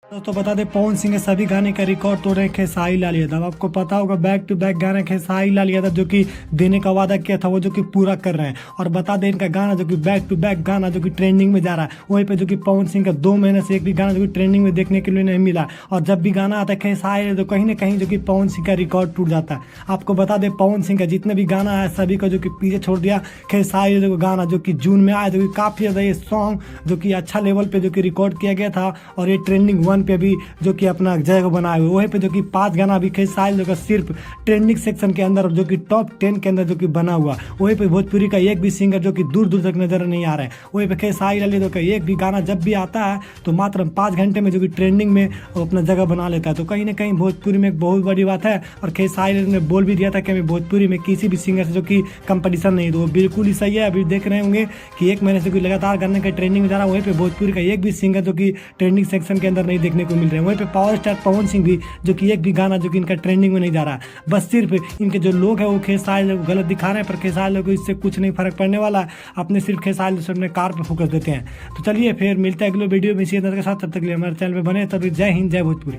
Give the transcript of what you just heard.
तो बता दे पवन सिंह के सभी गाने का रिकॉर्ड तोड़ रहे हैं खेसारी लाल यादव। आपको पता होगा बैक टू बैक गाना खेसारी लाल यादव जो कि देने का वादा किया था वो जो कि पूरा कर रहे हैं। और बता दें इनका गाना जो कि बैक टू बैक गाना जो कि ट्रेंडिंग में जा रहा है, वहीं पे जो कि पवन सिंह का 2 महीने से एक भी गाना जो कि ट्रेंडिंग में देखने के लिए नहीं मिला। और जब भी गाना आता है खेसारी तो कहीं ना कहीं जो कि पवन सिंह का रिकॉर्ड टूट जाता है। आपको बता दें पवन सिंह का जितने भी गाना है सभी को जो कि पीछे छोड़ दिया खेसारी जो गाना जो कि जून में आया, जो कि काफी ज्यादा ये सॉन्ग जो कि अच्छा लेवल पे जो कि रिकॉर्ड किया गया था और ये ट्रेंडिंग 1 पे भी जो कि अपना जगह बनाए हुए। वहीं पे जो कि 5 गाना भी खेसारी जो सिर्फ ट्रेंडिंग सेक्शन के अंदर जो कि टॉप 10 के अंदर जो कि बना हुआ। वहीं पे भोजपुरी का एक भी सिंगर जो कि दूर दूर तक नजर नहीं आ रहा है। वहीं पे खेसारी लाल यादव का एक भी गाना जब भी आता है तो मात्र 5 घंटे में जो कि ट्रेंडिंग में अपना जगह बना लेता है। तो कहीं ना कहीं भोजपुरी में एक बहुत बड़ी बात है। और खेसारी लाल ने बोल भी दिया था कि हमें भोजपुरी में किसी भी सिंगर से जो कि कंपटीशन नहीं, तो वो बिल्कुल ही सही है। अभी देख रहे होंगे कि 1 महीने से कोई लगातार गाने का ट्रेंडिंग में जा रहा है। वहीं पे भोजपुरी का एक भी सिंगर जो कि ट्रेंडिंग सेक्शन के अंदर नहीं देखने को मिल रहे हैं। वहीं पे पावर स्टार पवन सिंह भी जो कि एक भी गाना जो कि इनका ट्रेंडिंग में नहीं जा रहा है। बस सिर्फ इनके जो लोग हैं वो खेसारी लाल को गलत दिखा रहे हैं, पर खेसारी लाल को इससे कुछ नहीं फर्क पड़ने वाला है। अपने सिर्फ खेसारी लाल से अपने कार पर फोकस देते हैं। तो चलिए फिर मिलते हैं अगले वीडियो में इसी तरह के साथ। तब तक के लिए हमारे चैनल पर बने। तभी जय हिंद जय भोजपुरी।